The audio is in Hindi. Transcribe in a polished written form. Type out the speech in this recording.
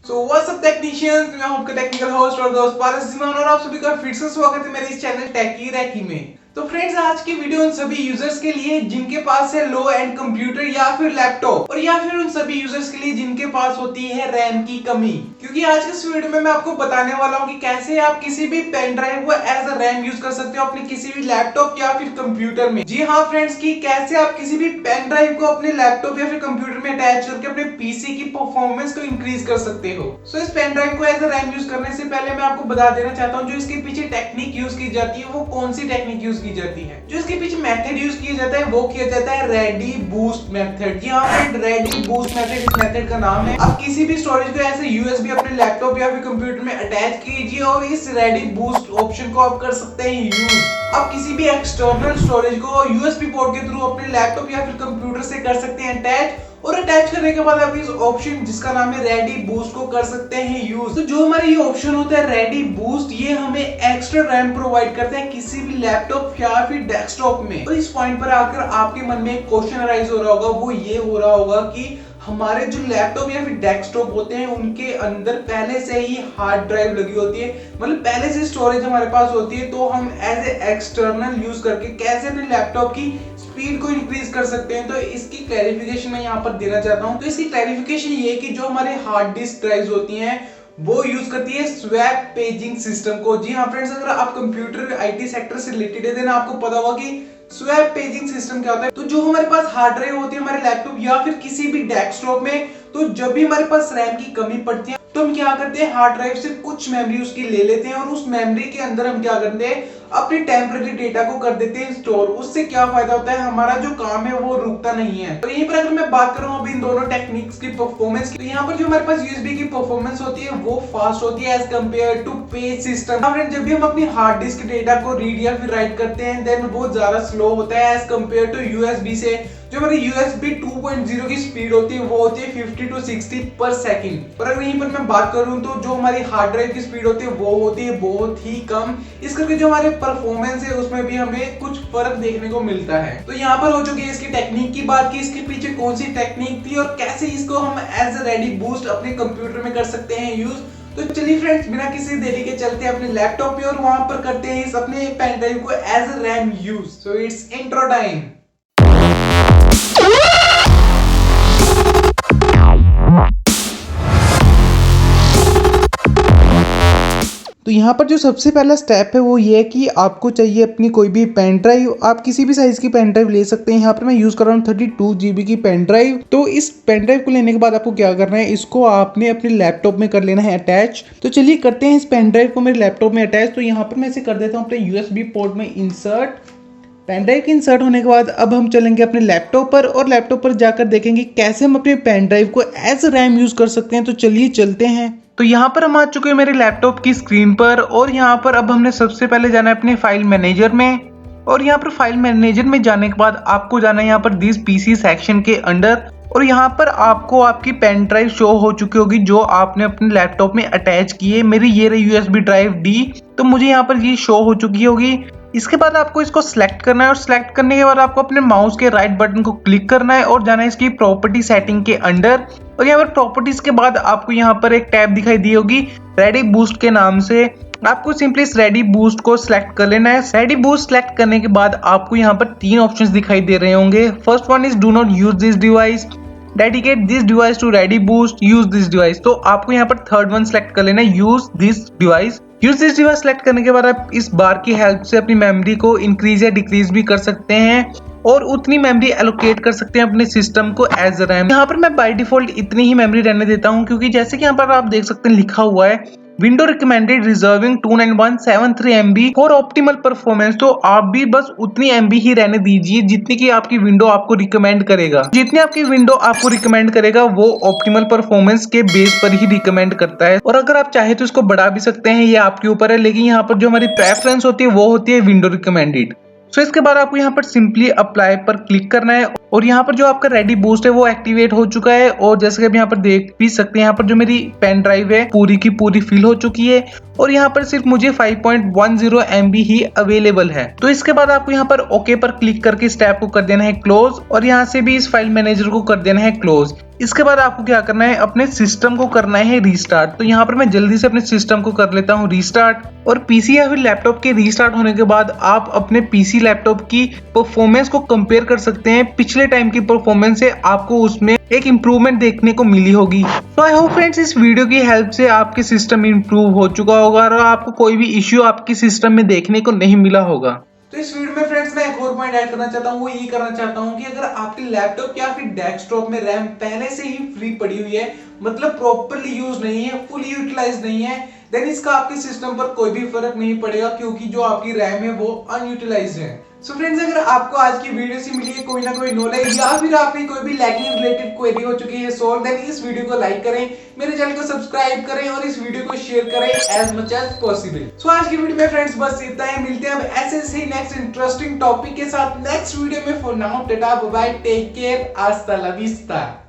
सो व्हाट्स अप टेक्नीशियंस, मैं हूं आपका टेक्निकल होस्ट और दोस्त पारस जीवन और आप सभी का फिर से स्वागत है मेरे इस चैनल टेकी रैकी में। तो फ्रेंड्स, आज की वीडियो उन सभी यूजर्स के लिए जिनके पास है लो एंड कंप्यूटर या फिर लैपटॉप, और या फिर उन सभी यूजर्स के लिए जिनके पास होती है रैम की कमी। क्योंकि आज के इस वीडियो में मैं आपको बताने वाला हूं कि कैसे आप किसी भी पेन ड्राइव को एज अ रैम यूज कर सकते हो अपने किसी भी लैपटॉप या फिर कंप्यूटर में। जी हाँ फ्रेंड्स, की कैसे आप किसी भी पेन ड्राइव को अपने लैपटॉप या फिर कंप्यूटर में अटैच करके अपने पीसी की परफॉर्मेंस को इंक्रीज कर सकते हो। सो इस पेन ड्राइव को एज अ रैम यूज करने से पहले मैं आपको बता देना चाहता हूँ जो इसके पीछे टेक्निक यूज की जाती है वो कौन सी टेक्निक यूज की जाती है। जो इसके पीछे मेथड यूज किया जाता है वो किया जाता है रेडी बूस्ट मेथड। जी हाँ फ्रेंड, रेडी बूस्ट मेथड इस मेथड का नाम है। आप किसी भी स्टोरेज को ऐसे यूएसबी अपने लैपटॉप या फिर कंप्यूटर में अटैच कीजिए और इस रेडी बूस्ट ऑप्शन को आप कर सकते हैं यूज। आप किसी भी एक्सटर्नल स्टोरेज को यूएसबी पोर्ट के थ्रू अपने लैपटॉप या फिर कंप्यूटर से कर सकते हैं अटैच, और अटैच करने के बाद आप इस ऑप्शन जिसका नाम है रेडी बूस्ट को कर सकते हैं यूज। तो जो हमारा ये ऑप्शन होता है रेडी बूस्ट, ये हमें एक्स्ट्रा रैम प्रोवाइड करता है किसी भी लैपटॉप या फिर डेस्कटॉप में। तो इस पॉइंट पर आकर आपके मन में एक क्वेश्चन अराइज हो रहा होगा, वो ये हो रहा होगा कि हमारे जो लैपटॉप या फिर डेस्कटॉप होते हैं उनके अंदर पहले से ही हार्ड ड्राइव लगी होती है, मतलब पहले से स्टोरेज हमारे पास होती है, तो हम एज ए एक्सटर्नल यूज करके कैसे अपने लैपटॉप की स्पीड को इंक्रीज कर सकते हैं। तो इसकी क्लैरिफिकेशन मैं यहाँ पर देना चाहता हूँ। तो इसकी क्लैरिफिकेशन ये कि जो हमारे हार्ड डिस्क ड्राइव्स होती हैं वो यूज करती है स्वैप पेजिंग सिस्टम को। जी हाँ फ्रेंड्स, अगर आप कंप्यूटर आईटी सेक्टर से रिलेटेड है देन आपको पता होगा कि स्वैप पेजिंग सिस्टम क्या होता है। तो जो हमारे पास हार्ड ड्राइव होती है हमारे लैपटॉप या फिर किसी भी डेस्कटॉप में, तो जब भी हमारे पास रैम की कमी पड़ती है तो हम क्या करते हैं, हार्ड ड्राइव से कुछ मेमोरी उसकी ले लेते हैं और उस मेमोरी के अंदर हम क्या करते हैं, अपने टेम्परेरी डेटा को कर देते हैं स्टोर। उससे क्या फायदा होता है, हमारा जो काम है वो रुकता नहीं है। तो यहीं पर अगर मैं बात करूं अभी इन दोनों टेक्निक्स की परफॉर्मेंस की, तो यहाँ पर जो हमारे पास यूएसबी की परफॉर्मेंस होती है वो फास्ट होती है as compare to page system. जब भी हम अपनी हार्ड डिस्क डेटा को रीड या फिर राइट करते हैं देन वो ज्यादा स्लो होता है एज कम्पेयर टू यूएसबी से। जो हमारी USB 2.0 की स्पीड होती है वो होती है 50 to 60 पर सेकंड। और अगर यहीं पर मैं बात करूं तो जो हमारी हार्ड ड्राइव की स्पीड होती है वो होती है बहुत ही कम। इस करके जो हमारे परफॉर्मेंस है उसमें भी हमें कुछ फर्क देखने को मिलता है। तो यहाँ पर हो चुकी है इसकी टेक्निक की बात की इसके पीछे कौन सी टेक्निक थी और कैसे इसको हम एज ए रेडी बूस्ट अपने कंप्यूटर में कर सकते हैं यूज। तो चलिए फ्रेंड्स, बिना किसी देरी के चलते हैं अपने लैपटॉप पे और वहां पर करते हैं इस अपने पेन ड्राइव को as a RAM use. So it's intro time. तो यहाँ पर जो सबसे पहला स्टेप है वो ये है कि आपको चाहिए अपनी कोई भी पेन ड्राइव। आप किसी भी साइज की पेन ड्राइव ले सकते हैं। यहाँ पर मैं यूज़ कर रहा हूँ 32 GB की पेन ड्राइव। तो इस पेन ड्राइव को लेने के बाद आपको क्या करना है, इसको आपने अपने लैपटॉप में कर लेना है अटैच। तो चलिए करते हैं इस पेन ड्राइव को मेरे लैपटॉप में अटैच। तो यहाँ पर मैं इसे कर देता हूँ अपने USB पोर्ट में इंसर्ट। पेन ड्राइव के इंसर्ट होने के बाद अब हम चलेंगे अपने लैपटॉप पर और लैपटॉप पर जाकर देखेंगे कैसे हम अपने पेन ड्राइव को एज रैम यूज़ कर सकते हैं। तो चलिए चलते हैं। तो यहाँ पर हम आ चुके हैं मेरे लैपटॉप की स्क्रीन पर और यहाँ पर अब हमने सबसे पहले जाना है अपने फाइल मैनेजर में। और यहाँ पर फाइल मैनेजर में जाने के बाद आपको जाना है यहाँ पर दिस पीसी सेक्शन के अंडर, और यहाँ पर आपको आपकी पेन ड्राइव शो हो चुकी होगी जो आपने अपने लैपटॉप में अटैच की है। मेरी ये रही USB ड्राइव D, तो मुझे यहाँ पर ये शो हो चुकी होगी। इसके बाद आपको इसको सिलेक्ट करना है और सिलेक्ट करने के बाद आपको अपने माउस के राइट बटन को क्लिक करना है और जाना है इसकी प्रॉपर्टी सेटिंग के अंडर। और यहाँ पर प्रॉपर्टीज के बाद आपको यहाँ पर एक टैब दिखाई दी होगी रेडी बूस्ट के नाम से। आपको सिंपली इस रेडी बूस्ट को सिलेक्ट कर लेना है। रेडी बूस्ट सिलेक्ट करने के बाद आपको यहाँ पर 3 ऑप्शंस दिखाई दे रहे होंगे। First one is do not use this device, dedicate this device to ReadyBoost, use this device. तो आपको यहाँ पर थर्ड वन सिलेक्ट कर लेना है use this device. Use this device select करने के बाद आप इस बार की हेल्प से अपनी मेमोरी को इंक्रीज या डिक्रीज भी कर सकते हैं और उतनी मेमोरी एलोकेट कर सकते हैं अपने सिस्टम को एज रैम। यहाँ पर मैं बाय डिफॉल्ट इतनी ही मेमोरी रहने देता हूँ क्योंकि जैसे कि यहाँ पर आप देख सकते हैं लिखा हुआ है window recommended reserving 29173 MB for optimal performance. तो आप भी बस उतनी MB ही रहने दीजिए जितनी की आपकी विंडो आपको रिकमेंड करेगा। जितनी आपकी विंडो आपको रिकमेंड करेगा वो ऑप्टिमल परफॉर्मेंस के बेस पर ही रिकमेंड करता है। और अगर आप चाहे तो इसको बढ़ा भी सकते हैं, ये आपके ऊपर है, लेकिन यहाँ पर जो हमारी प्रेफरेंस होती है वो होती है विंडो रिकमेंडेड। सो इसके बाद आपको यहाँ पर सिंपली अप्लाई पर क्लिक करना है और यहाँ पर जो आपका रेडी बूस्ट है वो एक्टिवेट हो चुका है। और जैसे कि आप यहाँ पर देख भी सकते हैं यहाँ पर जो मेरी पेन ड्राइव है पूरी की पूरी फिल हो चुकी है और यहाँ पर सिर्फ मुझे 5.10 MB ही अवेलेबल है। तो इसके बाद आपको यहाँ पर ओके पर क्लिक करके इस टैब को कर देना है क्लोज और यहाँ से भी इस फाइल मैनेजर को कर देना है क्लोज। इसके बाद आपको क्या करना है, अपने सिस्टम को करना है रीस्टार्ट। तो यहाँ पर मैं जल्दी से अपने सिस्टम को कर लेता हूँ रीस्टार्ट। और पीसी या फिर लैपटॉप के रीस्टार्ट होने के बाद आप अपने पीसी लैपटॉप की परफॉर्मेंस को कंपेयर कर सकते हैं पिछले टाइम की परफॉर्मेंस से। आपको उसमें एक इम्प्रूवमेंट देखने को मिली होगी। तो आई होप फ्रेंड्स इस वीडियो की हेल्प से आपके सिस्टम इंप्रूव हो चुका होगा और आपको कोई भी इश्यू आपके सिस्टम में देखने को नहीं मिला होगा। तो इस वीडियो में फ्रेंड्स मैं एक और पॉइंट ऐड करना चाहता हूँ, वो ये करना चाहता हूँ कि अगर आपके लैपटॉप या फिर डेस्कटॉप में रैम पहले से ही फ्री पड़ी हुई है, मतलब प्रॉपर्ली यूज नहीं है, फुली यूटिलाइज नहीं है, देन इसका आपके सिस्टम पर कोई भी फर्क नहीं पड़ेगा क्योंकि जो आपकी रैम है वो अनयूटिलाइज है। सो फ्रेंड्स, अगर आपको आज की वीडियो से मिली है कोई ना कोई नॉलेज या फिर आपकी कोई भी लैगिंग रिलेटेड क्वेरी हो चुकी है सॉल्व, देन इस वीडियो को लाइक करें, मेरे चैनल को सब्सक्राइब करें और इस वीडियो को शेयर करें एज मच एज पॉसिबल। सो आज की वीडियो में फ्रेंड्स बस इतना ही। मिलते हैं अब ऐसे ही नेक्स्ट इंटरेस्टिंग टॉपिक के साथ नेक्स्ट वीडियो में। For now tata bye bye, take care, हasta la vista।